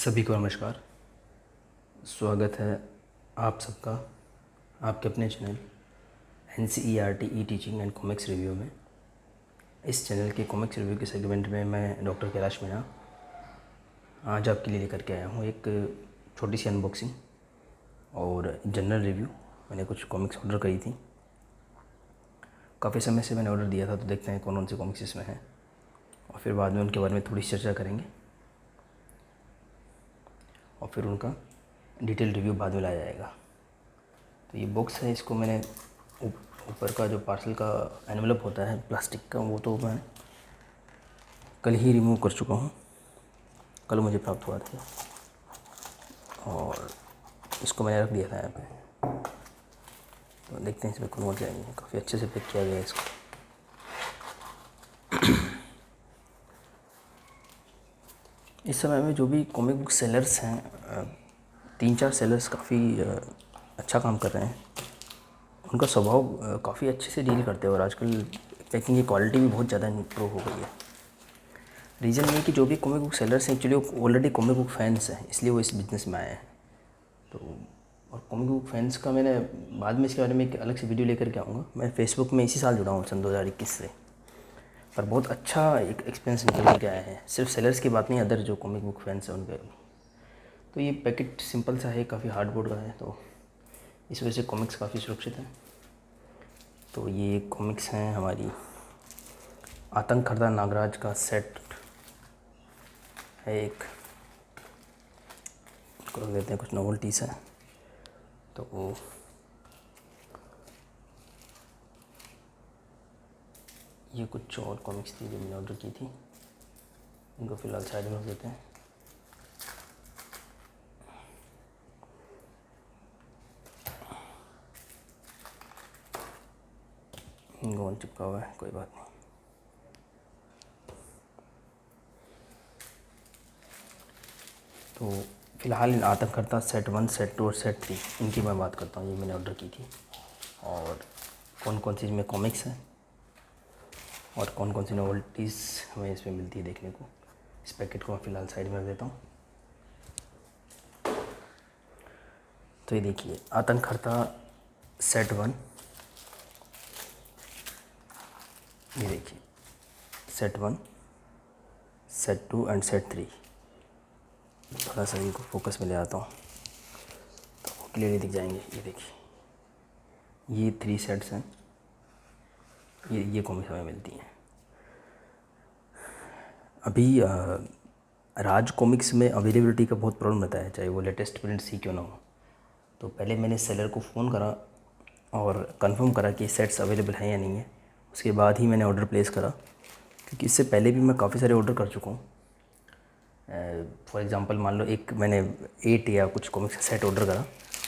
सभी को नमस्कार। स्वागत है आप सबका आपके अपने channel NCERT E teaching and comics review में। इस चैनल के कॉमिक्स रिव्यू के सेगमेंट में मैं डॉक्टर कैलाश मीणा आज आपके लिए लेकर के आया हूँ एक छोटी सी अनबॉक्सिंग और जनरल रिव्यू। मैंने कुछ कॉमिक्स ऑर्डर करी थी, काफ़ी समय से मैंने ऑर्डर दिया था, तो देखते हैं कौन कौन से कॉमिक्स इसमें हैं और फिर बाद में उनके बारे में थोड़ी चर्चा करेंगे और फिर उनका डिटेल रिव्यू बाद में लाया जाएगा। तो ये बॉक्स है, इसको मैंने ऊपर का जो पार्सल का एनवलप होता है प्लास्टिक का, वो तो मैं कल ही रिमूव कर चुका हूँ। कल मुझे प्राप्त हुआ था और इसको मैंने रख दिया था यहाँ पे। तो देखते हैं इसमें कौन जाएंगे। काफ़ी अच्छे से पैक किया गया है इसको। इस समय में जो भी कॉमिक बुक सेलर्स हैं, 3-4 सेलर्स काफ़ी अच्छा काम कर रहे हैं। उनका स्वभाव काफ़ी अच्छे से डील करते हैं और आजकल पैकिंग की क्वालिटी भी बहुत ज़्यादा इम्प्रूव हो गई है। रीज़न ये है कि जो भी कॉमिक बुक सेलर्स हैं एक्चुअली वो ऑलरेडी कॉमिक बुक फैंस हैं, इसलिए वो इस बिज़नेस में आए हैं। तो और कॉमिक बुक फैंस का मैंने बाद में इसके बारे में एक अलग से वीडियो लेकर के आऊँगा। मैं फेसबुक में इसी साल जुड़ा हूँ, सन 2021 से, पर बहुत अच्छा एक एक्सपीरियंस निकल के आया है। सिर्फ सेलर्स की बात नहीं, अदर जो कॉमिक बुक फैंस हैं उनके। तो ये पैकेट सिंपल सा है, काफ़ी हार्डबोर्ड का है, तो इस वजह से कॉमिक्स काफ़ी सुरक्षित हैं। तो ये कॉमिक्स हैं हमारी आतंककर्ता नागराज का सेट है एक। इसको रख देते हैं, कुछ नोवेल्टीज़ हैं। तो वो ये कुछ और कॉमिक्स थी जो मैंने ऑर्डर की थी, इनको फ़िलहाल साइड में रख देते हैं। गोंद चिपका हुआ है, कोई बात नहीं। तो फ़िलहाल इन आतंककर्ता सेट 1, सेट 2 और सेट 3 इनकी मैं बात करता हूँ। ये मैंने ऑर्डर की थी और कौन कौन सी इसमें कॉमिक्स हैं और कौन कौन सी नॉवेल्टीज़ हमें इसमें मिलती है देखने को। इस पैकेट को मैं फ़िलहाल साइड में रख देता हूँ। तो ये देखिए, आतंककर्ता सेट 1, ये देखिए सेट 1, सेट 2 एंड सेट 3। थोड़ा सा इनको फोकस में ले आता हूँ तो वो क्लियरली दिख जाएंगे। ये देखिए, ये 3 सेट्स हैं। ये कॉमिक्स हमें मिलती हैं अभी। राज कॉमिक्स में अवेलेबिलिटी का बहुत प्रॉब्लम रहता है, चाहे वो लेटेस्ट प्रिंट्स ही क्यों ना हो। तो पहले मैंने सेलर को फ़ोन करा और कंफर्म करा कि सेट्स अवेलेबल हैं या नहीं है, उसके बाद ही मैंने ऑर्डर प्लेस करा। क्योंकि इससे पहले भी मैं काफ़ी सारे ऑर्डर कर चुका हूँ। फॉर एग्ज़ाम्पल मान लो एक मैंने 8 या कुछ कॉमिक्स का सेट ऑर्डर करा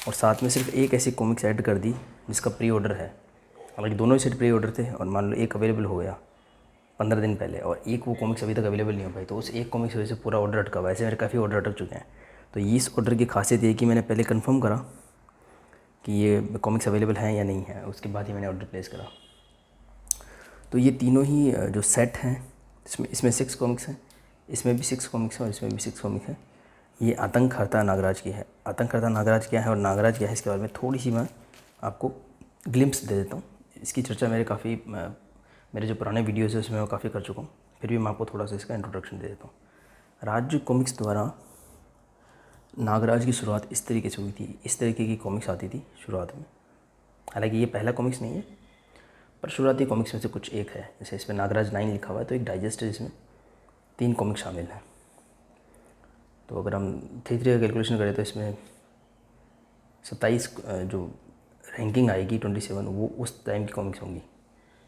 और साथ में सिर्फ एक ऐसी कॉमिक्स ऐड कर दी जिसका प्री ऑर्डर है। हालांकि दोनों ही सेट प्री ऑर्डर थे और मान लो एक अवेलेबल हो गया 15 दिन पहले और एक वो कॉमिक्स अभी तक अवेलेबल नहीं हो पाई, तो उस एक कॉमिक्स की वजह से पूरा ऑर्डर अटका हुआ है। ऐसे मेरे काफ़ी ऑर्डर अटक चुके हैं। तो ये इस ऑर्डर की खासियत ये कि मैंने पहले कंफर्म करा कि ये कॉमिक्स अवेलेबल हैं या नहीं है, उसके बाद ही मैंने ऑर्डर प्लेस करा। तो ये तीनों ही जो सेट हैं, इसमें 6 कॉमिक्स हैं, इसमें भी 6 कॉमिक्स हैं और इसमें भी 6 कॉमिक्स हैं। ये आतंककर्ता नागराज की है। आतंककर्ता नागराज क्या है और नागराज क्या है, इसके बारे में थोड़ी सी मैं आपको ग्लिम्प्स दे देता हूँ। इसकी चर्चा मेरे जो पुराने वीडियोज़ है उसमें मैं काफ़ी कर चुका हूँ, फिर भी मैं आपको थोड़ा सा इसका इंट्रोडक्शन दे देता हूँ। राज्य कॉमिक्स द्वारा नागराज की शुरुआत इस तरीके से हुई थी। इस तरीके की कॉमिक्स आती थी शुरुआत में। हालांकि ये पहला कॉमिक्स नहीं है, पर शुरुआती कॉमिक्स में से कुछ एक है। जैसे इसमें नागराज 9 लिखा हुआ है, तो एक डाइजेस्ट है जिसमें 3 कॉमिक्स शामिल हैं। तो अगर हम 3 का कैलकुलेशन करें तो इसमें 27 जो रैंकिंग आएगी 27, वो उस टाइम की कॉमिक्स होंगी।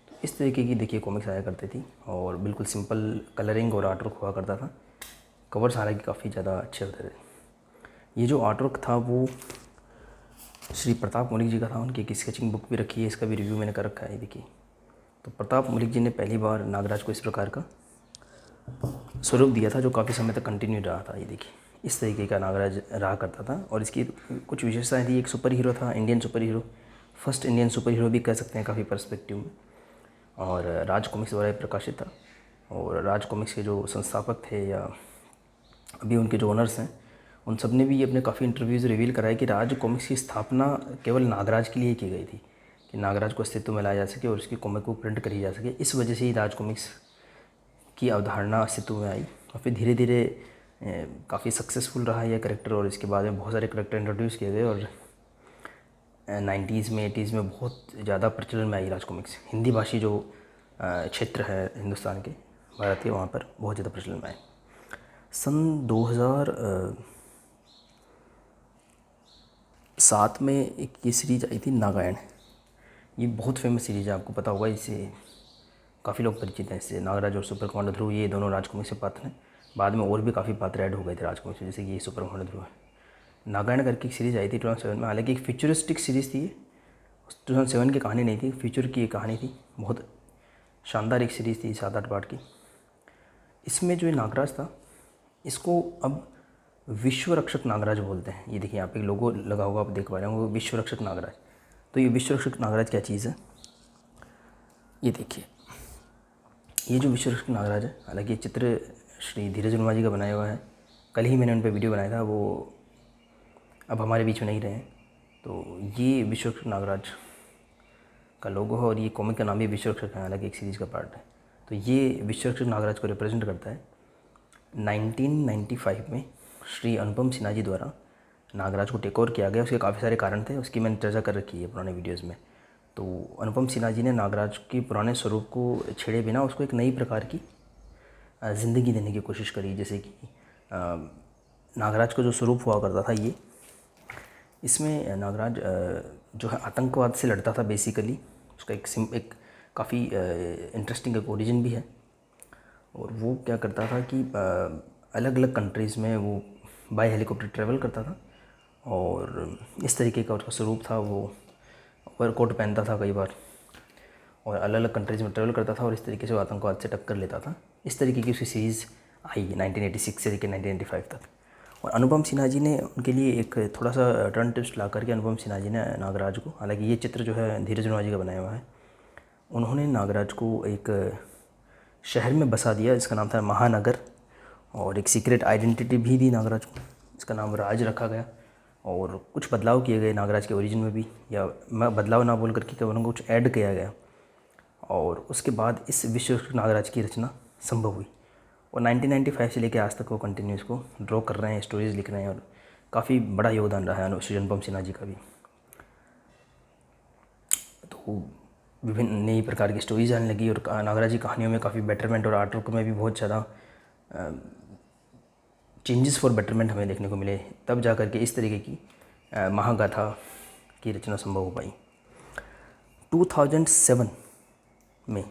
तो इस तरीके की देखिए कॉमिक्स आया करती थी और बिल्कुल सिंपल कलरिंग और आर्टवर्क हुआ करता था। कवर्स हालांकि काफ़ी ज़्यादा अच्छे होते थे। ये जो आर्टवर्क था वो श्री प्रताप मलिक जी का था। उनकी एक स्केचिंग बुक भी रखी है, इसका भी रिव्यू मैंने कर रखा है। देखिए, तो प्रताप मलिक जी ने पहली बार नागराज को इस प्रकार का स्वरूप दिया था जो काफ़ी समय तक कंटिन्यू रहा था। ये देखिए, इस तरीके का नागराज रहा करता था और इसकी कुछ विशेषताएं थी। एक सुपर हीरो था, Indian super hero, first Indian super hero भी कह सकते हैं काफ़ी पर्सपेक्टिव में। और राज कॉमिक्स द्वारा प्रकाशित था। और राज कॉमिक्स के जो संस्थापक थे या अभी उनके जो ओनर्स हैं, उन सब ने भी अपने काफ़ी इंटरव्यूज़ रिवील कराया कि राज कॉमिक्स की स्थापना केवल नागराज के लिए की गई थी, कि नागराज को अस्तित्व में लाया जा सके और उसकी कॉमिक बुक प्रिंट करी जा सके। इस वजह से ही राज कॉमिक्स की अवधारणा अस्तित्व में आई और फिर धीरे धीरे काफ़ी सक्सेसफुल रहा यह करेक्टर, और इसके बाद में बहुत सारे करेक्टर इंट्रोड्यूस किए गए और 90s में 80s में बहुत ज़्यादा प्रचलन में आई राज कॉमिक्स। हिंदी भाषी जो क्षेत्र है हिंदुस्तान के, भारत के, वहाँ पर बहुत ज़्यादा प्रचलन में आए। सन 2007 में एक ये सीरीज आई थी नागायण। ये बहुत फेमस सीरीज है, आपको पता होगा, इसे काफ़ी लोग परिचित हैं इससे। नागराज और सुपर कमांडो ध्रुव ये दोनों राज कॉमिक्स से पात्र हैं। बाद में और भी काफ़ी पात्र ऐड हो गए थे राज कॉमिक्स में, जैसे कि ये सुपर कमांडो ध्रुव है। नागायण करके एक सीरीज़ आई थी 2007 में, हालांकि एक फ्यूचरिस्टिक सीरीज़ थी। 2007 की कहानी नहीं थी, फ्यूचर की एक कहानी थी। बहुत शानदार एक सीरीज़ थी, 7-8 पार्ट की। इसमें जो ये नागराज था, इसको अब विश्व रक्षक नागराज बोलते हैं। ये देखिए यहाँ पे लोगो लगा होगा, आप देख पा रहे होंगे, विश्व रक्षक नागराज। तो ये विश्व रक्षक नागराज क्या चीज़ है, ये देखिए। ये जो विश्व रक्षक नागराज है, हालांकि ये चित्र श्री धीरज वर्मा जी का बनाया हुआ है। कल ही मैंने उन पर वीडियो बनाया था, वो अब हमारे बीच में नहीं रहे। तो ये विश्व रक्षक नागराज का लोगो है और ये कॉमिक का नाम भी विश्व रक्षक है, हालांकि एक सीरीज़ का पार्ट है। तो ये विश्व रक्षक नागराज को रिप्रेजेंट करता है। 1995 में श्री अनुपम सिन्हा जी द्वारा नागराज को टेक ओवर किया गया। उसके काफ़ी सारे कारण थे, उसकी मैंने चर्चा कर रखी है पुराने वीडियोज़ में। तो अनुपम सिन्हा जी ने नागराज के पुराने स्वरूप को छेड़े बिना उसको एक नई प्रकार की ज़िंदगी देने की कोशिश करी। जैसे कि नागराज का जो स्वरूप हुआ करता था, ये इसमें नागराज जो है आतंकवाद से लड़ता था बेसिकली। उसका एक काफ़ी इंटरेस्टिंग एक ओरिजिन भी है। और वो क्या करता था कि अलग अलग कंट्रीज़ में वो बाय हेलीकॉप्टर ट्रैवल करता था, और इस तरीके का उसका स्वरूप था। वो ओवरकोट पहनता था कई बार, और अलग अलग कंट्रीज़ में ट्रैवल करता था, और इस तरीके से वो आतंकवाद से टक्कर लेता था। इस तरीके की उसकी सीरीज़ आई 1986 से लेकर 1995 तक। और अनुपम सिन्हा जी ने उनके लिए एक थोड़ा सा टर्न ट्विस्ट ला करके अनुपम सिन्हा जी ने नागराज को, हालांकि ये चित्र जो है धीरज वर्मा जी का बनाया हुआ है, उन्होंने नागराज को एक शहर में बसा दिया जिसका नाम था महानगर, और एक सीक्रेट आइडेंटिटी भी दी नागराज को, इसका नाम राज रखा गया। और कुछ बदलाव किए गए नागराज के ओरिजिन में भी, या मैं बदलाव ना बोल करके क्या बोलूँगा, कुछ ऐड किया गया। और उसके बाद इस विश्व नागराज की रचना संभव हुई। और 1995 से लेकर आज तक वो कंटिन्यू इसको ड्रॉ कर रहे हैं, स्टोरीज़ लिख रहे हैं, और काफ़ी बड़ा योगदान रहा है श्री अनुपम सिन्हा जी का भी। तो विभिन्न नई प्रकार की स्टोरीज आने लगी, और नागराज की कहानियों में काफ़ी बेटरमेंट, और आर्टवर्क में भी बहुत ज़्यादा चेंजेस फॉर बेटरमेंट हमें देखने को मिले। तब जा कर के इस तरीके की महागाथा की रचना संभव हो पाई। 2007 में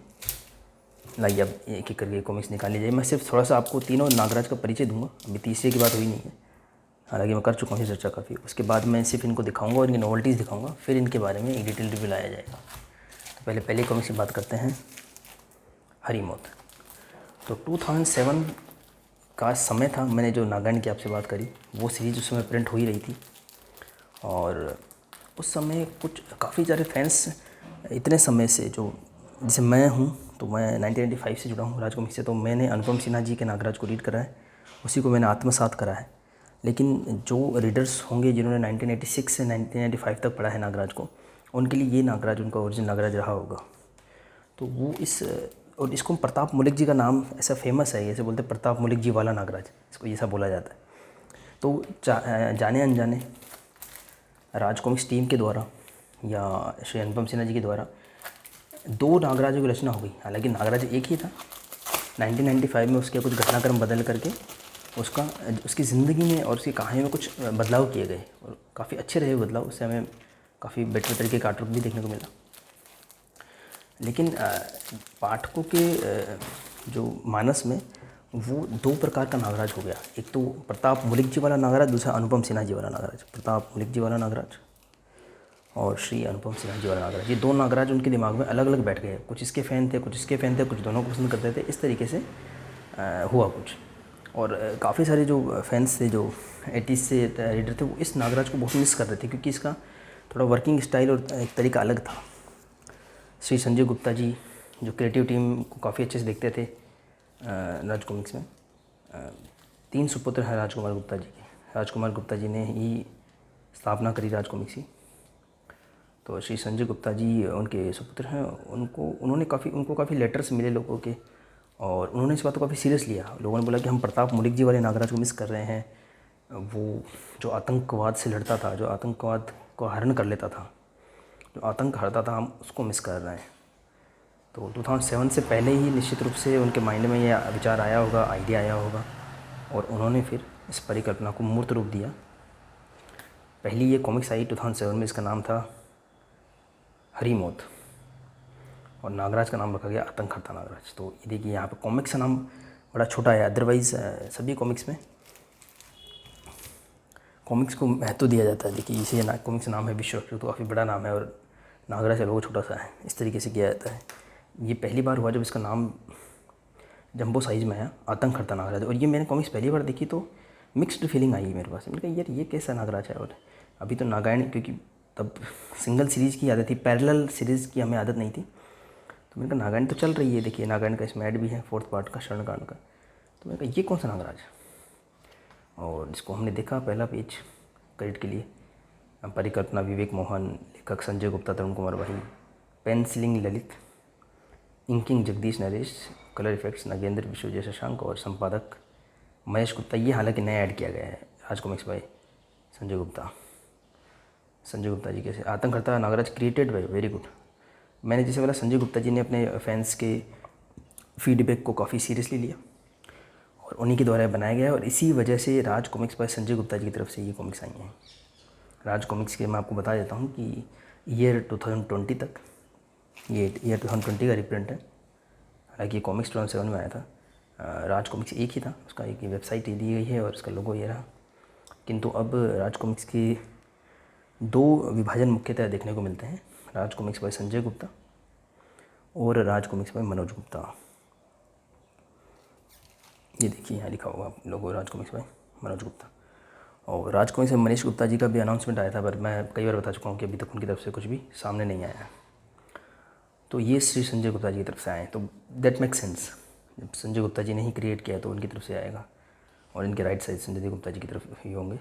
लाइए अब एक एक करके कॉमिक्स निकाल लीजिए। मैं सिर्फ थोड़ा सा आपको तीनों नागराज का परिचय दूंगा, अभी तीसरे की बात हुई नहीं है, हालांकि मैं कर चुका हूँ चर्चा काफ़ी। उसके बाद मैं सिर्फ इनको दिखाऊंगा और इनकी नॉवेल्टीज़ दिखाऊंगा, फिर इनके बारे में एक डिटेल रिव्यू लाया जाएगा। तो पहले कॉमिक्स की बात करते हैं, हरी मौत। तो 2007 का समय था, मैंने जो नागायण की आपसे बात करी, वो सीरीज़ उस समय प्रिंट हो ही रही थी। और उस समय कुछ काफ़ी सारे फैंस इतने समय से, जो जैसे मैं हूँ, तो मैं 1995 से जुड़ा हूँ राज कॉमिक्स से, तो मैंने अनुपम सिन्हा जी के नागराज को रीड करा है, उसी को मैंने आत्मसात करा है। लेकिन जो रीडर्स होंगे जिन्होंने 1986 से 1995 तक पढ़ा है नागराज को, उनके लिए ये नागराज उनका ओरिजिनल नागराज रहा होगा। तो वो और इसको प्रताप मलिक जी का नाम ऐसा फेमस है, जैसे बोलते प्रताप मलिक जी वाला नागराज, इसको ऐसा बोला जाता है। तो जाने अनजाने राज कॉमिक्स टीम के द्वारा या श्री अनुपम सिन्हा जी के द्वारा 2 नागराजों की रचना हो गई। हालांकि नागराज एक ही था। 1995 में उसके कुछ घटनाक्रम बदल करके उसकी ज़िंदगी में और उसकी कहानी में कुछ बदलाव किए गए, और काफ़ी अच्छे रहे बदलाव। उससे हमें काफ़ी बेटर तरीके का आर्टवर्क भी देखने को मिला। लेकिन पाठकों के जो मानस में वो 2 प्रकार का नागराज हो गया। एक तो प्रताप मलिक जी वाला नागराज, दूसरा अनुपम सिन्हा जी वाला नागराज। प्रताप मलिक जी वाला नागराज और श्री अनुपम सिन्हा जी वाला नागराज, ये 2 नागराज उनके दिमाग में अलग अलग बैठ गए। कुछ इसके फ़ैन थे, कुछ इसके फ़ैन थे, कुछ दोनों को पसंद करते थे। इस तरीके से हुआ कुछ। और काफ़ी सारे जो फैंस थे, जो 80s से रीडर थे, वो इस नागराज को बहुत मिस कर रहे थे, क्योंकि इसका थोड़ा वर्किंग स्टाइल और एक तरीका अलग था। श्री संजय गुप्ता जी जो क्रिएटिव टीम को काफ़ी अच्छे से देखते थे राज कॉमिक्स में, 3 सुपुत्र हैं राजकुमार गुप्ता जी के, राजकुमार गुप्ता जी ने ही स्थापना करी राज कॉमिक्स की। तो श्री संजय गुप्ता जी उनके सुपुत्र हैं। उनको काफ़ी लेटर्स मिले लोगों के, और उन्होंने इस बात को काफ़ी सीरियस लिया। लोगों ने बोला कि हम प्रताप मुलिक जी वाले नागराज को मिस कर रहे हैं, वो जो आतंकवाद से लड़ता था, जो आतंकवाद को हरण कर लेता था, जो आतंक हरता था, हम उसको मिस कर रहे हैं। तो 2007 से पहले ही निश्चित रूप से उनके माइंड में ये विचार आया होगा, आइडिया आया होगा, और उन्होंने फिर इस परिकल्पना को मूर्त रूप दिया। पहली ये कॉमिक्स आई 2007 में, इसका नाम था हरी मौत, और नागराज का नाम रखा गया आतंक हरता नागराज। तो ये देखिए यहाँ पर कॉमिक्स का नाम बड़ा छोटा है, अदरवाइज़ सभी कॉमिक्स में कॉमिक्स को महत्व दिया जाता है। देखिए इसे कॉमिक्स नाम है विश्व, तो काफ़ी बड़ा नाम है, और नागराज का लोगो छोटा सा है, इस तरीके से किया जाता है। ये पहली बार हुआ जब इसका नाम जंबो साइज़ में आया, आतंक हरता नागराज। और ये मैंने कॉमिक्स पहली बार देखी तो मिक्स्ड फीलिंग आई मेरे पास। मैंने कहा यार ये कैसा नागराज है। और अभी तो नागायण, क्योंकि तब सिंगल सीरीज़ की आदत थी, पैरेलल सीरीज़ की हमें आदत नहीं थी, तो मैंने कहा नागायण तो चल रही है। देखिए नागायण का इसमें ऐड भी है 4th पार्ट का, शरणकांड का। तो मैंने कहा ये कौन सा नागराज, और इसको हमने देखा पहला पेज क्रेडिट के लिए, परिकल्पना विवेक मोहन, लेखक संजय गुप्ता, तरुण कुमार भाई, pencilling Lalit, inking Jagdish Naresh, colour effects Nagendra Vishwajay Shashank, और संपादक महेश गुप्ता। ये हालांकि नया ऐड किया गया है, राज कॉमिक्स बाय संजय गुप्ता। संजय गुप्ता जी कैसे आतंक हरता Nagraj created by, very good. मैंने जैसे बोला संजय गुप्ता जी ने अपने फैंस के फीडबैक को काफ़ी सीरियसली लिया, और उन्हीं के द्वारा बनाया गया है, और इसी वजह से राज कॉमिक्स बाय संजय गुप्ता जी की तरफ से ये कॉमिक्स आई हैं। राज कॉमिक्स के मैं आपको बता देता हूँ कि ईयर 2020 तक, ये ईयर 2020 का रिप्रिंट है। हालांकि ये कॉमिक्स 2007 में आया था। राज कॉमिक्स एक ही था, उसका एक वेबसाइट दी गई है और उसका लोगो ये रहा। किंतु अब राज कॉमिक्स के 2 विभाजन मुख्यतः देखने को मिलते हैं, राज कॉमिक्स बाय संजय गुप्ता और राज कॉमिक्स बाय मनोज गुप्ता। ये देखिए यहाँ लिखा होगा लोगो, राज कॉमिक्स बाय मनोज गुप्ता। और राज कॉमिक्स में मनीष गुप्ता जी का भी अनाउंसमेंट आया था, पर मैं कई बार बता चुका हूँ कि अभी तक उनकी तरफ से कुछ भी सामने नहीं आया है। तो ये श्री संजय गुप्ता जी की तरफ से आए, तो दैट मेक सेंस। जब संजय गुप्ता जी ने ही क्रिएट किया तो उनकी तरफ से आएगा, और इनके राइट साइड संजय गुप्ता जी की तरफ ही होंगे,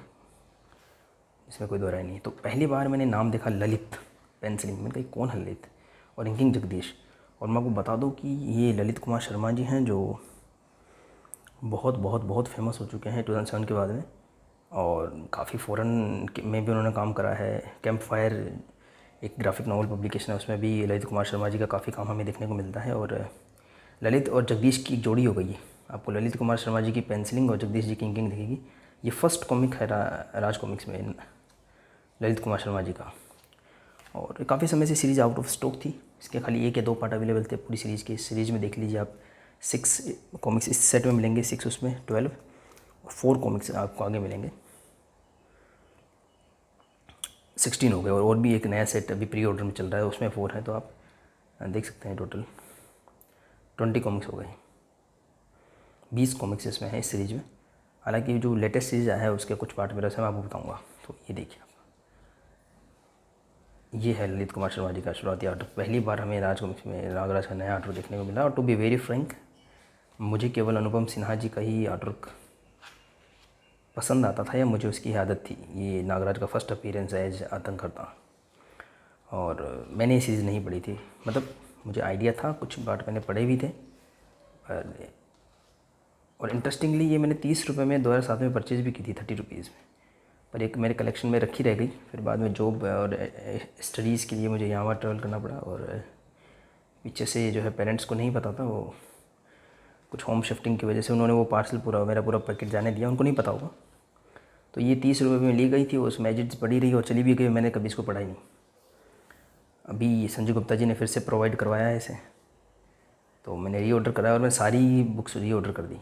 इसमें कोई दो राय नहीं। तो पहली बार मैंने नाम देखा ललित पेंसिलिंग, मैंने कहा कौन है ललित, और इंकिंग जगदीश। और मैं आपको बता दूं कि ये ललित कुमार शर्मा जी हैं, जो बहुत बहुत बहुत फेमस हो चुके हैं 2007 के बाद में, और काफ़ी फ़ॉरेन में भी उन्होंने काम करा है। कैंप फायर एक ग्राफिक नॉवल पब्लिकेशन है, उसमें भी ललित कुमार शर्मा जी का काफ़ी काम हमें देखने को मिलता है। और ललित और जगदीश की जोड़ी हो गई है। आपको ललित कुमार शर्मा जी की पेंसिलिंग और जगदीश जी की इंकिंग दिखेगी। ये फर्स्ट कॉमिक है राज कॉमिक्स में ललित कुमार शर्मा जी का, और काफ़ी समय से सीरीज़ आउट ऑफ स्टॉक थी। इसके खाली 1 या 2 पार्ट अवेलेबल थे पूरी सीरीज़ के। इस सीरीज़ में देख लीजिए आप 6 कॉमिक्स इस सेट में मिलेंगे, 6 उसमें 12, और 4 कॉमिक्स आपको आगे मिलेंगे, 16 हो गए। और भी एक नया सेट अभी प्री ऑर्डर में चल रहा है, उसमें 4 हैं, तो आप देख सकते हैं टोटल 20 कॉमिक्स हो गए। 20 कॉमिक्स इसमें है इस सीरीज़ में। हालांकि जो लेटेस्ट सीरीज़ आया है उसके कुछ पार्ट मेरा से मैं आपको बताऊँगा। तो ये देखिए आप, ये है ललित कुमार शर्मा जी का शुरुआती आर्टवर्क। पहली बार हमें राज कॉमिक्स में नागराज का नया आर्टवर्क देखने को मिला। और टू बी वेरी फ्रैंक, मुझे केवल अनुपम सिन्हा जी का ही आर्टवर्क पसंद आता था, या मुझे उसकी आदत थी। ये नागराज का फर्स्ट अपीयरेंस है एज आतंक हरता, और मैंने ये सीरीज़ नहीं पढ़ी थी। मतलब मुझे आइडिया था, कुछ पार्ट मैंने पढ़े भी थे। और इंटरेस्टिंगली ये मैंने 30 रुपये में 2007 में परचेज़ भी की थी, 30 रुपीज़ में, पर एक मेरे कलेक्शन में रखी रह गई। फिर बाद में जॉब और स्टडीज़ के लिए मुझे यहाँ वहाँ ट्रैवल करना पड़ा, और पीछे से जो है पेरेंट्स को नहीं पता था, वो कुछ होम शिफ्टिंग की वजह से उन्होंने वो पार्सल मेरा पूरा पैकेट जाने दिया, उनको नहीं पता होगा। तो ये 30 रुपये में ली गई थी, उस मैजिट्स पड़ी रही और चली भी गई, मैंने कभी इसको पढ़ा ही नहीं। अभी संजय गुप्ता जी ने फिर से प्रोवाइड करवाया है इसे, तो मैंने रीऑर्डर कराया, और मैं सारी बुक्स रीऑर्डर कर दी।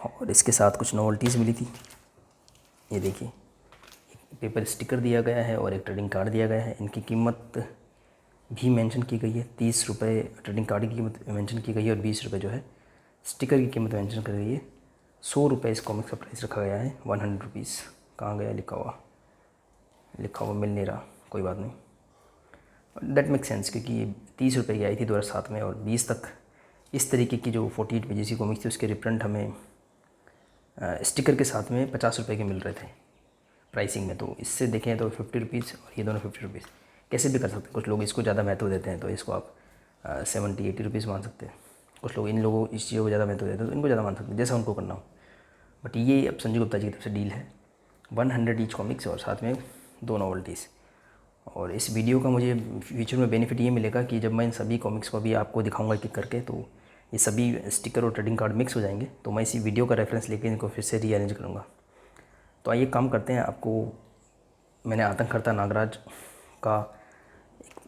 और इसके साथ कुछ नॉवेल्टीज़ मिली थी। ये देखिए, एक पेपर स्टिकर दिया गया है और एक ट्रेडिंग कार्ड दिया गया है। इनकी कीमत भी मेंशन की गई है। 30 रुपये ट्रेडिंग कार्ड की कीमत मेंशन की गई है, और 20 रुपये जो है स्टिकर की कीमत मेंशन कर गई है। 100 रुपये इस कॉमिक्स का प्राइस रखा गया है। 100 रुपीज़ कहाँ गया, लिखा हुआ मिल नहीं रहा, कोई बात नहीं। दैट मेक सेंस, क्योंकि 30 रुपये की आई थी 2007 में, और 20 तक इस तरीके की जो 48 पेजेस की कॉमिक्स थी उसके रिप्रिंट हमें स्टिकर के साथ में 50 रुपये के मिल रहे थे प्राइसिंग में। तो इससे देखें तो 50 रुपीज़ और ये दोनों 50 रुपीज़, कैसे भी कर सकते हैं। कुछ लोग इसको ज़्यादा महत्व देते हैं तो इसको आप 70-80 रुपीज़ मान सकते हैं। कुछ लोग इन लोगों इस चीज़ों को ज़्यादा महत्व देते हैं तो इनको ज़्यादा मान सकते हैं, जैसा उनको करना हो। बट ये अब संजय गुप्ता जी की तरफ से डील है, 100 ईच कॉमिक्स और साथ में 2 नॉवल्टीज़। और इस वीडियो का मुझे फ्यूचर में बेनिफिट ये मिलेगा कि जब मैं इन सभी कॉमिक्स को अभी आपको दिखाऊंगा एक एक करके, तो ये सभी स्टिकर और ट्रेडिंग कार्ड मिक्स हो जाएंगे। तो मैं इसी वीडियो का रेफरेंस लेके इनको फिर से रीअरेंज करूँगा। तो आइए काम करते हैं। आपको मैंने आतंककर्ता नागराज का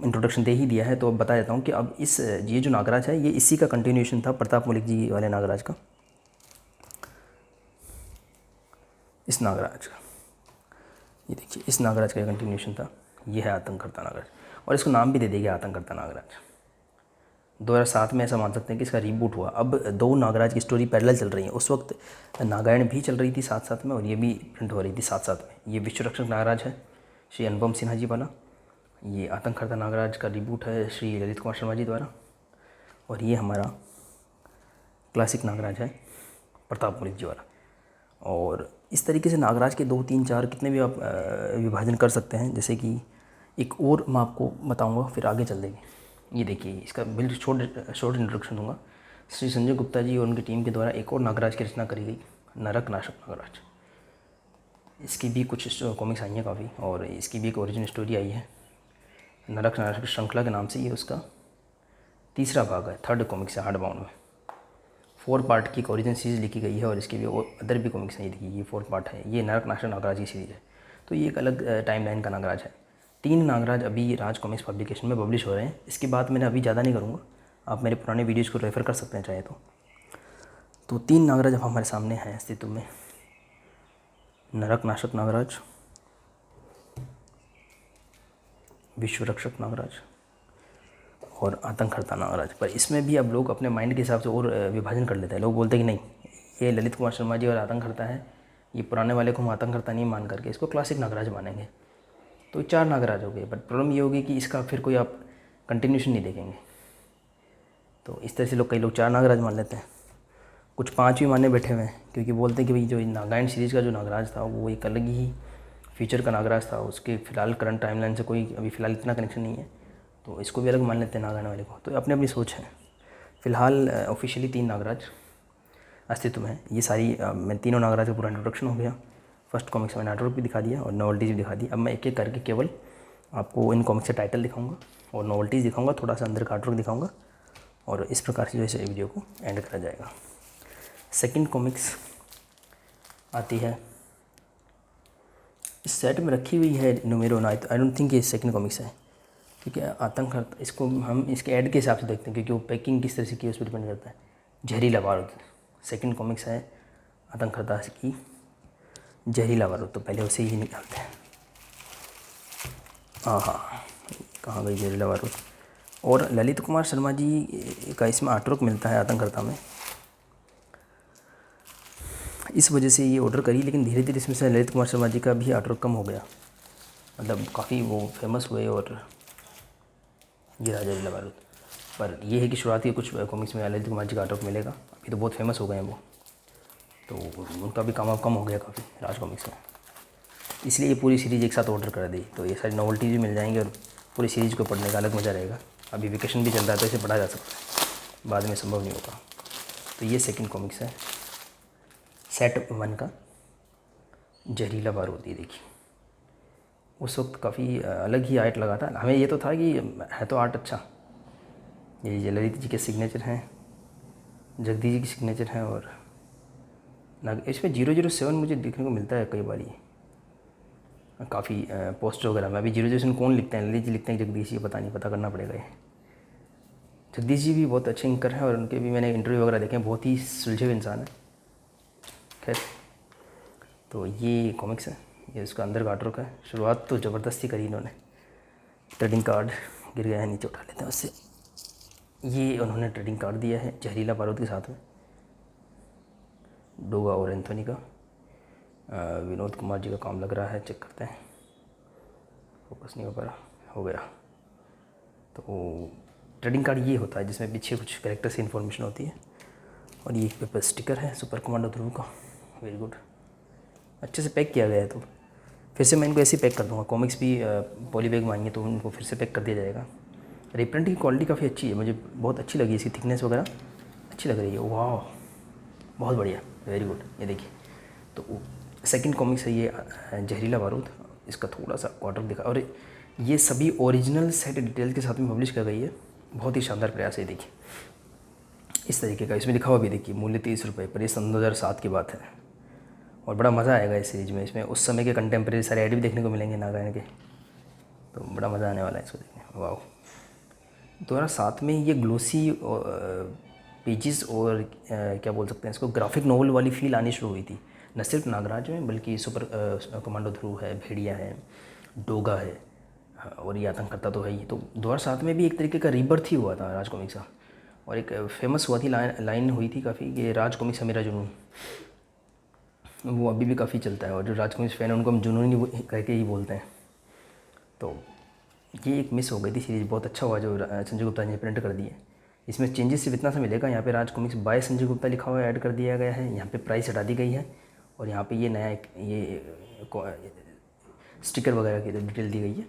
इंट्रोडक्शन दे ही दिया है, तो अब बता देता हूँ कि अब ये जो नागराज है ये इसी का कंटिन्यूएशन था, प्रताप मलिक जी वाले नागराज का। इस नागराज का ये देखिए, इस नागराज का कंटिन्यूएशन था। ये है आतंककर्ता नागराज, और इसको नाम भी दे दिया आतंककर्ता नागराज। 2007 में ऐसा मान सकते हैं कि इसका रीबूट हुआ। अब 2 नागराज की स्टोरी पैरेलल चल रही है। उस वक्त नागायण भी चल रही थी साथ साथ में, और ये भी प्रिंट हो रही थी साथ साथ में। ये विश्वरक्षक नागराज है श्री अनुपम सिन्हा जी वाला। ये आतंककर्ता नागराज का रिबूट है श्री ललित कुमार शर्मा जी द्वारा। और ये हमारा क्लासिक नागराज है प्रताप मलिक जी वाला। और इस तरीके से नागराज के 2, 3, 4 कितने भी आप विभाजन कर सकते हैं। जैसे कि एक और मैं आपको बताऊंगा, फिर आगे चल देंगे। ये देखिए, इसका बिल्कुल शॉर्ट इंट्रोडक्शन दूंगा। श्री संजय गुप्ता जी और उनकी टीम के द्वारा एक और नागराज की रचना करी गई, नरक नाशक नागराज। इसकी भी कुछ कॉमिक्स आई हैं काफ़ी, और इसकी भी एक ओरिजिन स्टोरी आई है। नरक नाशक श्रृंखला के नाम से ये उसका तीसरा भाग है, 3rd कॉमिक्स है हार्ड बाउंड में। 4 पार्ट की एक ओरिजिन सीरीज़ लिखी गई है, और इसके भी अदर भी कॉमिक्स हैं। देखिए ये 4 पार्ट है। ये नरक नाशक नागराज की सीरीज़ है। तो ये एक अलग टाइमलाइन का नागराज है। 3 नागराज अभी राज कॉमिक्स पब्लिकेशन में पब्लिश हो रहे हैं। इसकी बात मैंने अभी ज़्यादा नहीं करूँगा, आप मेरे पुराने वीडियोज़ को रेफ़र कर सकते हैं चाहे तो 3 नागराज अब हमारे सामने हैं अस्तित्व में। नरक नाशक नागराज, विश्वरक्षक नागराज और आतंककर्ता नागराज। पर इसमें भी अब लोग अपने माइंड के हिसाब से और विभाजन कर लेते हैं। लोग बोलते हैं कि नहीं, ये ललित कुमार शर्मा जी और आतंककर्ता है, ये पुराने वाले को हम आतंककर्ता नहीं मान करके इसको क्लासिक नागराज मानेंगे। तो 4 नागराज हो गए। बट प्रॉब्लम ये होगी कि इसका फिर कोई आप कंटिन्यूशन नहीं देखेंगे। तो इस तरह से कई लोग 4 नागराज मान लेते हैं, कुछ 5 भी मानने बैठे हुए हैं, क्योंकि बोलते हैं कि भाई जो नागायण सीरीज़ का जो नागराज था वो एक अलग ही फीचर का नागराज था। उसके फ़िलहाल करंट टाइमलाइन से कोई अभी फ़िलहाल इतना कनेक्शन नहीं है, तो इसको भी अलग मान लेते हैं नागायण वाले को। तो अपनी अपनी सोच है। फ़िलहाल ऑफिशियली 3 नागराज अस्तित्व में है। ये सारी मैं तीनों नागराज का पूरा इंट्रोडक्शन हो गया। फर्स्ट कॉमिक्स में आर्टवर्क भी दिखा दिया और नॉवल्टीज़ भी दिखा दी। अब मैं एक एक करके केवल आपको इन कॉमिक्स से टाइटल दिखाऊंगा और नॉवल्टीज़ दिखाऊंगा, थोड़ा सा अंदर का आर्टवर्क दिखाऊंगा, और इस प्रकार से जो है वीडियो को एंड करा जाएगा। सेकंड कॉमिक्स आती है, इस सेट में रखी हुई है नुमेरो 9। आई डोंट थिंक ये सेकंड कॉमिक्स है, क्योंकि आतंक इसको हम इसके ऐड के हिसाब से देखते हैं, क्योंकि वो पैकिंग किस तरह से की उस पर डिपेंड करता है। जहरीला बारूद सेकंड कॉमिक्स है आतंककर्ता की, जहरीला बारूद। तो पहले उसे ही निकालते हैं। हाँ, कहाँ गई जहरीला बारूद। और ललित कुमार शर्मा जी का इसमें आर्टवर्क मिलता है आतंककर्ता में, इस वजह से ये ऑर्डर करी। लेकिन धीरे धीरे इसमें से ललित कुमार शर्मा जी का भी आर्टवर्क कम हो गया, मतलब काफ़ी वो फेमस हुए और ये राजा जहरीला बारूद। पर यह है कि शुरुआती कुछ कॉमिक्स में ललित कुमार जी का आर्टवर्क मिलेगा। अभी तो बहुत फेमस हो गए हैं वो, तो उनका भी काम अब कम हो गया काफ़ी राज कॉमिक्स में, इसलिए ये पूरी सीरीज़ एक साथ ऑर्डर कर दी। तो ये सारी नॉवल्टीज भी मिल जाएंगी और पूरी सीरीज़ को पढ़ने का अलग मज़ा रहेगा। अभी वेकेशन भी चल रहा है तो इसे पढ़ा जा सकता है, बाद में संभव नहीं होगा। तो ये सेकंड कॉमिक्स है सेट 1 का, जहरीला बारूद। ये देखिए, उस वक्त काफ़ी अलग ही आर्ट लगा था। हमें ये तो था कि है तो आर्ट अच्छा। ये ललित जी के सिग्नेचर हैं, जगदीश जी की सिग्नेचर हैं, और इसमें 007 मुझे देखने को मिलता है कई बार। ये काफ़ी पोस्टर वगैरह में। अभी 007 कौन लिखते हैं, ललित जी लिखते हैं जगदीश जी, पता नहीं, पता करना पड़ेगा। ये जगदीश जी भी बहुत अच्छे एंकर हैं, और उनके भी मैंने इंटरव्यू वगैरह देखे हैं, बहुत ही सुलझे हुए इंसान है। खैर, तो ये कॉमिक्स है, ये उसका अंदर का आर्टवर्क है। शुरुआत तो ज़बरदस्ती करी इन्होंने, ट्रेडिंग कार्ड गिर गया है, नीचे उठा लेते हैं उससे। ये उन्होंने ट्रेडिंग कार्ड दिया है जहरीला बारूद के साथ में, डोगा और एंथोनी का। विनोद कुमार जी का काम लग रहा है, चेक करते हैं, फोकस नहीं हो पा रहा, हो गया। तो ट्रेडिंग कार्ड ये होता है जिसमें पीछे कुछ कैरेक्टर से इन्फॉर्मेशन होती है। और ये पेपर स्टिकर है सुपर कमांडो ध्रुव का, वेरी गुड, अच्छे से पैक किया गया है। तो फिर से मैं इनको ऐसे ही पैक कर दूँगा। कॉमिक्स भी पॉली बैग में आएंगे तो उनको फिर से पैक कर दिया जाएगा। रिप्रिंट की क्वालिटी काफ़ी अच्छी है, मुझे बहुत अच्छी लगी, इसकी थिकनेस वगैरह अच्छी लग रही है। वाह, बहुत बढ़िया, वेरी गुड। ये देखिए, तो सेकंड कॉमिक्स है ये जहरीला बारूद। इसका थोड़ा सा क्वार्टर दिखा, और ये सभी ओरिजिनल सेट डिटेल के साथ में पब्लिश कर गई है। बहुत ही शानदार प्रयास है। देखिए इस तरीके का इसमें लिखा हुआ भी, देखिए मूल्य 30 रुपये, पर ये सन 2007 की बात है। और बड़ा मज़ा आएगा इस सीरीज़ में। इसमें उस समय के कंटेम्प्रेरी सारे ऐड भी देखने को मिलेंगे नागार्जुन के, तो बड़ा मज़ा आने वाला है इसको देखने। वाह, 2007 में ये ग्लोसी पेजेस और क्या बोल सकते हैं इसको, ग्राफिक नोवेल वाली फील आनी शुरू हुई थी, न सिर्फ नागराज में बल्कि सुपर कमांडो ध्रुव है, भेड़िया है, डोगा है, और ये आतंककर्ता तो है ही। तो 2007 में भी एक तरीके का रीबर्थ ही हुआ था राज कॉमिक्स का। और एक फेमस हुआ थी लाइन हुई थी काफ़ी, कि राज कॉमिक्स है मेरा जुनून। वो अभी भी काफ़ी चलता है, और जो राज कॉमिक्स फ़ैन है उनको हम जुनून ही कह के ही बोलते हैं। तो ये एक मिस हो गई थी सीरीज़। बहुत अच्छा हुआ जो संजय गुप्ता ने प्रिंट कर दी है। इसमें चेंजेस सिर्फ इतना सा मिलेगा, यहाँ पे राज कॉमिक्स बाय संजय गुप्ता लिखा हुआ ऐड कर दिया गया है, यहाँ पे प्राइस हटा दी गई है, और यहाँ पे ये नया ये स्टिकर वगैरह की डिटेल दी गई है।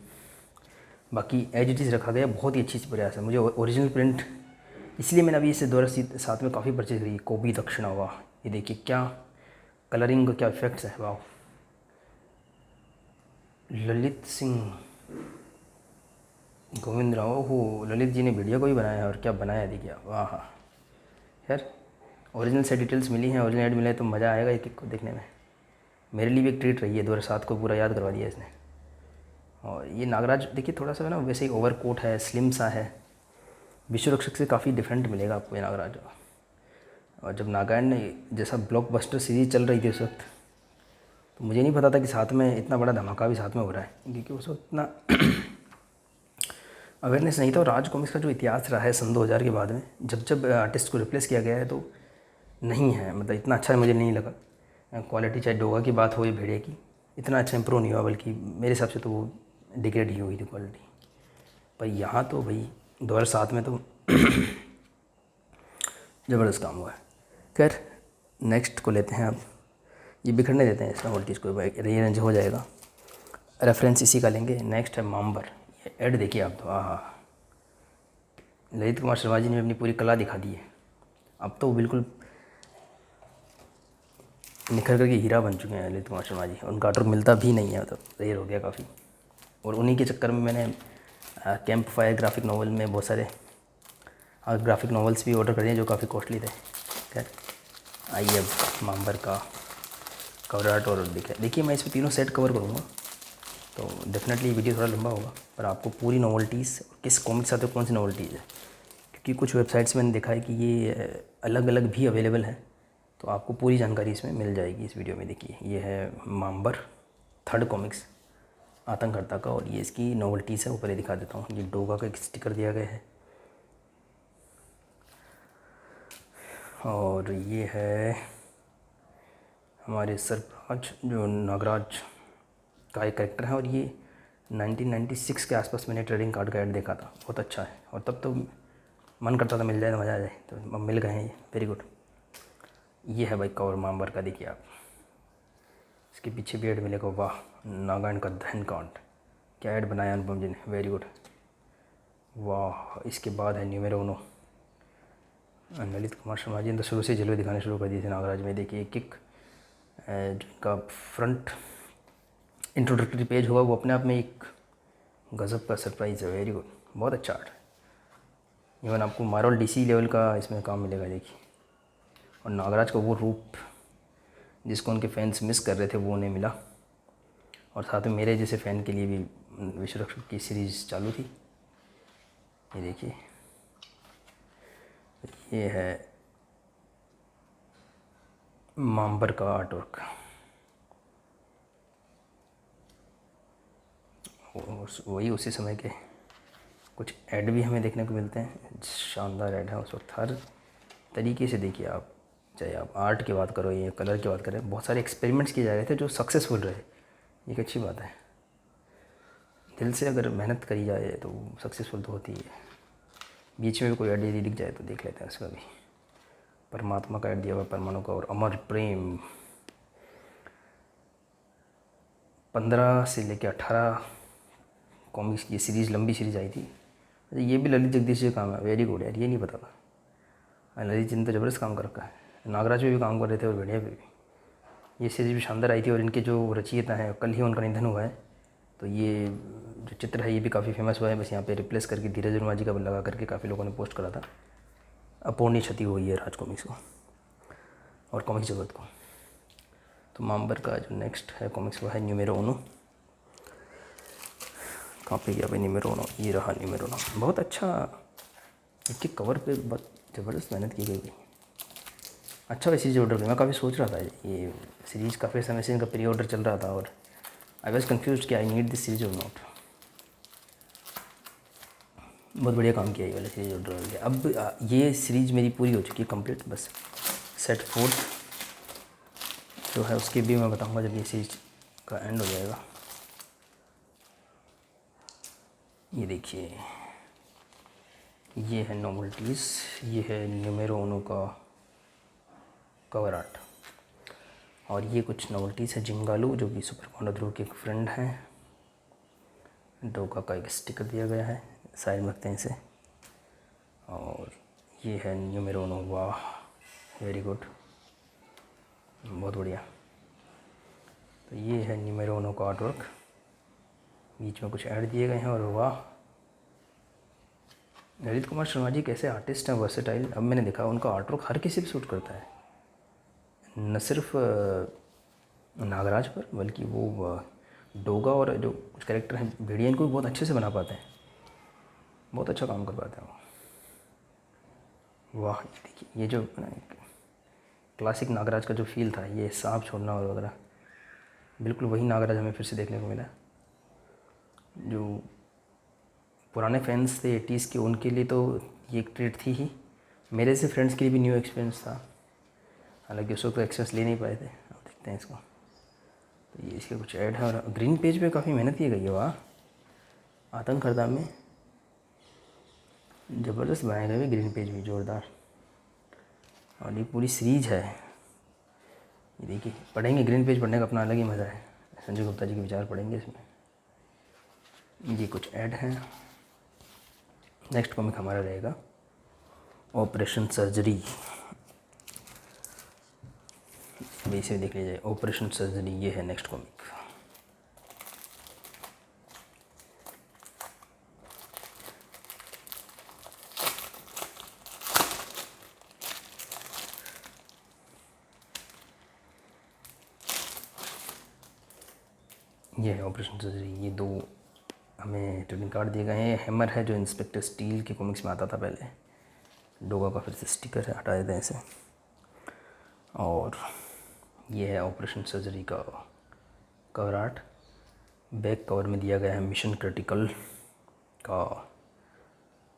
बाकी एज इट इज़ रखा गया। बहुत ही अच्छी प्रयास है। मुझे ओरिजिनल प्रिंट इसलिए मैंने अभी इसे 2007 में काफ़ी परचेज करी। कोबी दक्षिणा, वाह, ये देखिए क्या कलरिंग, क्या इफेक्ट्स है, वाह। ललित सिंह गोविंद राव, हो ललित जी ने वीडियो को ही बनाया है, और क्या बनाया देखिए, वाह। यार ओरिजिनल से डिटेल्स मिली हैं, ओरिजिनल ऐड मिला है, तो मज़ा आएगा एक एक को देखने में। मेरे लिए भी एक ट्रीट रही है, 2007 को पूरा याद करवा दिया इसने। और ये नागराज देखिए, थोड़ा सा ना वैसे ही ओवर कोट है, स्लिम सा है, विश्व रक्षक से काफ़ी डिफरेंट मिलेगा आपको ये नागराज। और जब नागार्जुन ने जैसा ब्लॉकबस्टर सीरीज चल रही थी उस वक्त, तो मुझे नहीं पता था कि साथ में इतना बड़ा धमाका भी साथ में हो रहा है, क्योंकि उस वक्त इतना अवेयरनेस नहीं था। और राज कॉमिक्स का जो इतिहास रहा है सन 2000 के बाद में, जब जब आर्टिस्ट को रिप्लेस किया गया है, तो नहीं है, मतलब इतना अच्छा मुझे नहीं लगा। क्वालिटी चाहे डोगा की बात हो या भेड़िया की, इतना अच्छा इम्प्रूव नहीं हुआ, बल्कि मेरे हिसाब से तो वो डिग्रेड ही हुई थी क्वालिटी। पर यहाँ तो भाई 2007 में तो ज़बरदस्त काम हुआ है। खैर नेक्स्ट को लेते हैं अब, ये बिखरने देते हैं इस नॉवल्टीज़ को, रीअरेंज हो जाएगा। रेफरेंस इसी का लेंगे। नेक्स्ट है माम्बर। ये ऐड देखिए आप तो, हाँ, ललित कुमार शर्मा जी ने अपनी पूरी कला दिखा दी है। अब तो वो बिल्कुल निखर करके हीरा बन चुके हैं ललित कुमार शर्मा जी। उनका आर्टवर्क मिलता भी नहीं है, मतलब रेयर हो गया काफ़ी। और उन्हीं के चक्कर में मैंने कैंप फायर ग्राफिक नॉवल में बहुत सारे ग्राफिक नॉवेल्स भी ऑर्डर कर दिए जो काफ़ी कॉस्टली थे। खैर आइए अब माम्बर का कवर आर्ट। और देखिए मैं इसमें तीनों सेट कवर करूँगा, तो डेफिनेटली वीडियो थोड़ा लंबा होगा, पर आपको पूरी नॉवल्टीज़, किस कॉमिक के साथ कौन सी नॉवल्टीज़ है, क्योंकि कुछ वेबसाइट्स मैंने देखा है कि ये अलग अलग भी अवेलेबल है, तो आपको पूरी जानकारी इसमें मिल जाएगी इस वीडियो में। देखिए ये है माम्बर, थर्ड कॉमिक्स आतंककर्ता का, और ये इसकी नॉवल्टीज़ है। ऊपर ही दिखा देता हूँ, ये डोगा का एक स्टिकर दिया गया है, और ये है हमारे सरफराज जो नागराज का एक करेक्टर है। और ये 1996 के आसपास मैंने ट्रेडिंग कार्ड का ऐड देखा था, बहुत अच्छा है, और तब तो मन करता था मिल जाए तो मज़ा आ जाए, तो अब मिल गए हैं ये, वेरी गुड। ये है भाई कवर माम्बर का, देखिए आप, इसके पीछे भी ऐड मिलेगा। वाह, नागार्जुन का धन कांड, क्या ऐड बनाया अनुपम जी ने, वेरी गुड। वाह, इसके बाद है न्यूमेरो उनो। ललित कुमार शर्मा जी ने तो शुरू से जलवे दिखाने शुरू कर दिए थे नागराज में। देखिए एक एक जिनका फ्रंट इंट्रोडक्टरी पेज होगा वो अपने आप में एक गज़ब का सरप्राइज़ है, वेरी गुड, बहुत अच्छा आर्ट है। इवन आपको मार्वल डीसी लेवल का इसमें काम मिलेगा, देखिए। और नागराज का वो रूप जिसको उनके फैंस मिस कर रहे थे वो उन्हें मिला, और साथ में मेरे जैसे फ़ैन के लिए भी विश्व रक्षक की सीरीज़ चालू थी। ये देखिए, ये है माम्बर का आर्टवर्क, वही उसी समय के कुछ ऐड भी हमें देखने को मिलते हैं, शानदार ऐड है उस वक्त। हर तरीके से देखिए आप, चाहे आप आर्ट की बात करो या कलर की बात करें, बहुत सारे एक्सपेरिमेंट्स किए जा रहे थे जो सक्सेसफुल रहे, एक अच्छी बात है। दिल से अगर मेहनत करी जाए तो सक्सेसफुल तो होती है। बीच में भी कोई ऐड यदि दिख जाए तो देख लेते हैं उसका भी। परमात्मा का ऐड दिया हुआ, परमाणु का, और अमर प्रेम, 15 से लेकर 18 कॉमिक्स की सीरीज़, लंबी सीरीज़ आई थी। अच्छा, ये भी ललित जगदीश जी का काम है। वेरी गुड यार, ये नहीं पता था। ललित जी ने तो ज़बरदस्त काम कर रखा है। नागराज पे भी काम कर रहे थे और भेड़िया पे भी। ये सीरीज़ भी शानदार आई थी और इनके जो रचयिता हैं, कल ही उनका निधन हुआ है। तो ये जो चित्र है ये भी काफ़ी फेमस हुआ है। बस यहाँ पे रिप्लेस करके धीरज वर्मा जी का लगा करके काफ़ी लोगों ने पोस्ट करा था। अपूर्णीय क्षति हुई है राज कॉमिक्स को और कॉमिक्स जगत को। तो माम्बर का जो नेक्स्ट है कॉमिक्स वो है न्यूमेरो उनो। कहाँ पे गया भाई न्यूमेरो उनो? ये रहा न्यूमेरो उनो। बहुत अच्छा, इसके कवर पे बहुत ज़बरदस्त मेहनत की गई थी। अच्छा वैसे सीरीज ऑर्डर मैं काफ़ी सोच रहा था, ये सीरीज़ काफ़ी समय से इनका प्री ऑर्डर चल रहा था और आई वॉज कन्फ्यूज कि आई नीड दिस सीरीज और नॉट। बहुत बढ़िया काम किया ये वाला सीरीज ऑर्डर वाले। अब ये सीरीज़ मेरी पूरी हो चुकी है कंप्लीट। बस सेट 4 जो है उसके भी मैं बताऊंगा जब ये सीरीज का एंड हो जाएगा। ये देखिए, ये है नॉवेल्टीज़, ये है न्यूमेरो उनो का कवर आर्ट और ये कुछ नॉवेल्टीज़ है। जिंगालू जो कि सुपर पांडा ध्रुव के एक फ्रेंड हैं, डोका का एक स्टिकर दिया गया है, साइड में रखते हैं इसे। और ये है न्यूमेरो उनो। वाह, वेरी गुड, बहुत बढ़िया। तो ये है न्यूमेरो उनो का आर्ट वर्क, बीच में कुछ ऐड दिए गए हैं। और वाह, ललित कुमार शर्मा जी कैसे आर्टिस्ट हैं, वर्सेटाइल। अब मैंने देखा उनका आर्ट वर्क हर किसी पे सूट करता है, न सिर्फ नागराज पर बल्कि वो डोगा और जो कुछ कैरेक्टर हैं भेड़िया, इनको भी बहुत अच्छे से बना पाते हैं, बहुत अच्छा काम कर पाते हैं वो। वाह, ये देखिए, ये जो क्लासिक नागराज का जो फील था, ये सांप छोड़ना और वगैरह, बिल्कुल वही नागराज हमें फिर से देखने को मिला। जो पुराने फैंस थे 80s के, उनके लिए तो ये एक ट्रीट थी ही। मेरे से फ्रेंड्स के लिए भी न्यू एक्सपीरियंस था, हालांकि उस वक्त एक्सपीरियंस ले नहीं पाए थे। अब देखते हैं इसको। तो ये इसके कुछ ऐड है और ग्रीन पेज पे काफ़ी मेहनत की गई है। वाह, आतंक हरदा में ज़बरदस्त बनाए गए ग्रीन पेज भी जोरदार। और ये पूरी सीरीज है, ये देखिए, पढ़ेंगे ग्रीन पेज, पढ़ने का अपना अलग ही मज़ा है। संजय गुप्ता जी के विचार पढ़ेंगे इसमें। ये कुछ ऐड हैं। नेक्स्ट कॉमिक हमारा रहेगा ऑपरेशन सर्जरी। इसे देख लीजिए, ऑपरेशन सर्जरी, ये है नेक्स्ट कॉमिक। ये है ऑपरेशन सर्जरी। ये 2 हमें ट्रेडिंग कार्ड दिए गए हैं। हैमर है जो इंस्पेक्टर स्टील के कॉमिक्स में आता था पहले। डोगा का फिर से स्टिकर है, हटा देते हैं इसे। और ये है ऑपरेशन सर्जरी का कवर आर्ट। बैक कवर में दिया गया है मिशन क्रिटिकल का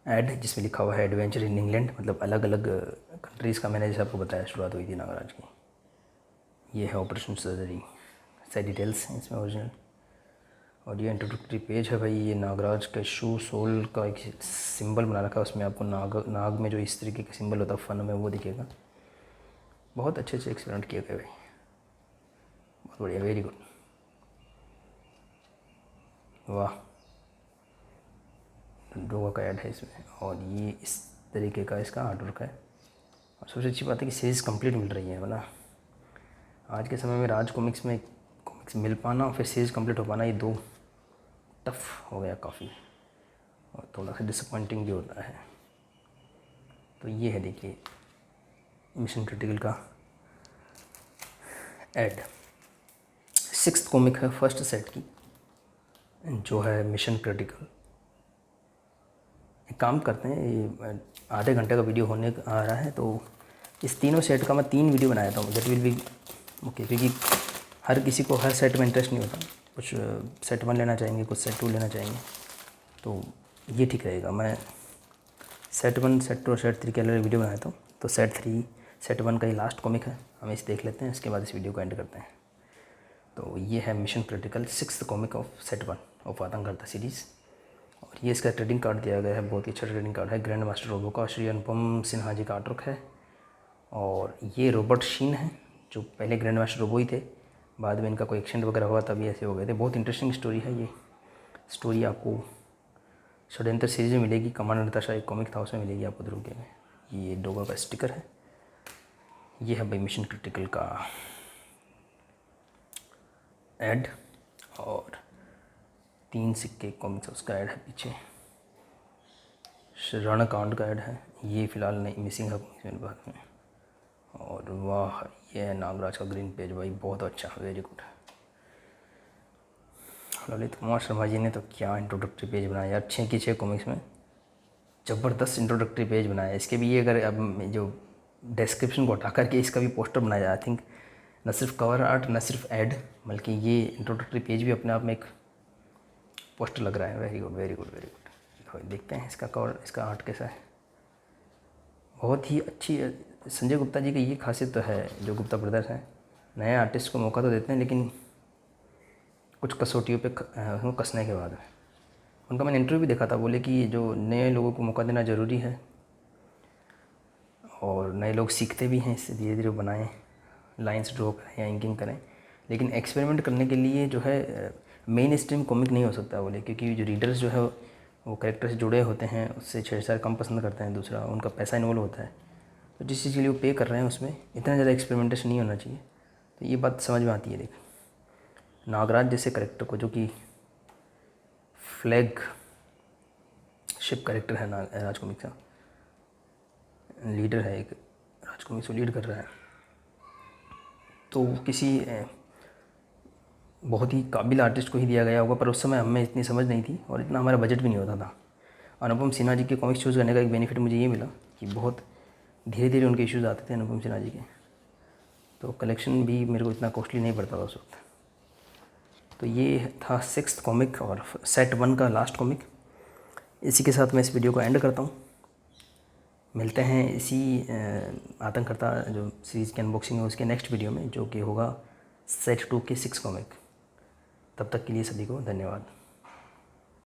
ऐड, जिसमें लिखा हुआ है एडवेंचर इन इंग्लैंड, मतलब अलग अलग कंट्रीज़ का। मैंने जैसे आपको बताया शुरुआत हुई थी नागराज की। ये है ऑपरेशन सर्जरी, सारी डिटेल्स हैं इसमें ओरिजिनल। और ये इंट्रोडक्टरी पेज है भाई। ये नागराज के शू सोल का एक सिंबल बना रखा है, उसमें आपको नाग में जो इस तरीके का सिंबल होता है फन में, वो दिखेगा। बहुत अच्छे से एक्सपेरिमेंट किए गए भाई, बहुत बढ़िया, वेरी गुड। वाह, डोगा का ऐड है इसमें। और ये इस तरीके का इसका आर्ट वर्क है। और सबसे अच्छी बात है कि सीरीज़ कंप्लीट मिल रही है, वरना आज के समय में राज कॉमिक्स में कॉमिक्स मिल पाना और फिर सीरीज़ कंप्लीट हो पाना, ये 2 टफ हो गया काफ़ी, और थोड़ा सा डिसअपॉइंटिंग भी होता है। तो ये है देखिए मिशन क्रिटिकल का ऐड। 6th कॉमिक है फर्स्ट सेट की, जो है मिशन क्रिटिकल। एक काम करते हैं, ये आधे घंटे का वीडियो होने आ रहा है, तो इस तीनों सेट का मैं 3 वीडियो बनाया था। दैट विल बी ओके, क्योंकि हर किसी को हर सेट में इंटरेस्ट नहीं होता। कुछ सेट 1 लेना चाहेंगे, कुछ सेट 2 लेना चाहेंगे, तो ये ठीक रहेगा। मैं सेट 1, सेट 2 और सेट 3 के अलग वीडियो बनाया था। तो सेट 1 का ही लास्ट कॉमिक है, हम इसे देख लेते हैं, इसके बाद इस वीडियो को एंड करते हैं। तो ये है mission critical 6th comic of set 1 of आतंक हरदा सीरीज़। और ये इसका ट्रेडिंग कार्ड दिया गया है, बहुत ही अच्छा ट्रेडिंग कार्ड है। ग्रैंड मास्टर रोबो का श्री अनुपम सिन्हा जी का आर्टवर्क है। और ये रॉबर्ट शीन है, जो पहले ग्रैंड मास्टर रोबो ही थे, बाद में इनका कोई एक्सीडेंट वगैरह हुआ तभी ऐसे हो गए थे। बहुत इंटरेस्टिंग स्टोरी है ये। स्टोरी आपको षड्यंत्र सीरीज में मिलेगी, कमांडर नताशा एक कॉमिक था उसमें मिलेगी आपको ध्रुव में। ये डोगा का स्टिकर है। ये है भाई मिशन क्रिटिकल का ऐड, और 3 सिक्के कॉमिक्स उसका ऐड है पीछे। रणकांड का ऐड है, ये फ़िलहाल नहीं मिसिंग है मेरे पास में। और वाह, ये है नागराज का ग्रीन पेज भाई, बहुत अच्छा, वेरी गुड। ललित कुमार शर्मा जी ने तो क्या इंट्रोडक्टरी पेज बनाया यार, 6 की 6 कॉमिक्स में ज़बरदस्त इंट्रोडक्टरी पेज बनाया। इसके भी ये अगर अब जो डिस्क्रिप्शन को हटा करके इसका भी पोस्टर बनाया, आई थिंक न सिर्फ कवर आर्ट न सिर्फ ऐड, बल्कि ये इंट्रोडक्टरी पेज भी अपने आप में एक पोस्टर लग रहा है। Very good very good very good. देखते हैं इसका कवर, इसका आर्ट कैसा है। बहुत ही अच्छी संजय गुप्ता जी की ये खासियत तो है, जो गुप्ता ब्रदर्स हैं, नए आर्टिस्ट को मौका तो देते हैं लेकिन कुछ कसौटियों पे कसने के बाद उनका मैंने इंटरव्यू भी देखा था, बोले कि जो नए लोगों को मौका देना ज़रूरी है और नए लोग सीखते भी हैं इससे, धीरे धीरे बनाएं, लाइंस ड्रॉ करें या इंकिंग करें, लेकिन एक्सपेरिमेंट करने के लिए जो है मेन स्ट्रीम कॉमिक नहीं हो सकता बोले, क्योंकि जो रीडर्स जो है वो कैरेक्टर से जुड़े होते हैं, उससे छेड़छाड़ कम पसंद करते हैं, दूसरा उनका पैसा इन्वॉल्व होता है, तो जिस चीज़ के लिए वो पे कर रहे हैं उसमें इतना ज़्यादा एक्सपेरिमेंटेशन नहीं होना चाहिए। तो ये बात समझ में आती है। देखिए नागराज जैसे कैरेक्टर को, जो कि फ्लैग शिप कैरेक्टर है राज कॉमिक्स का, लीडर है एक, राज कॉमिक्स को लीड कर रहा है, तो किसी बहुत ही काबिल आर्टिस्ट को ही दिया गया होगा, पर उस समय हमें इतनी समझ नहीं थी और इतना हमारा बजट भी नहीं होता था। अनुपम सिन्हा जी के कॉमिक्स चूज़ करने का एक बेनिफिट मुझे ये मिला कि बहुत धीरे धीरे उनके इश्यूज़ आते थे अनुपम सिन्हा जी के, तो कलेक्शन भी मेरे को इतना कॉस्टली नहीं पड़ता था उस वक्त। तो ये था 6th कॉमिक और सेट 1 का लास्ट कॉमिक। इसी के साथ मैं इस वीडियो को एंड करता हूँ। मिलते हैं इसी आतंककर्ता जो सीरीज़ की अनबॉक्सिंग है उसके नेक्स्ट वीडियो में, जो कि होगा सेट 2 के 6 कॉमिक। तब तक के लिए सभी को धन्यवाद।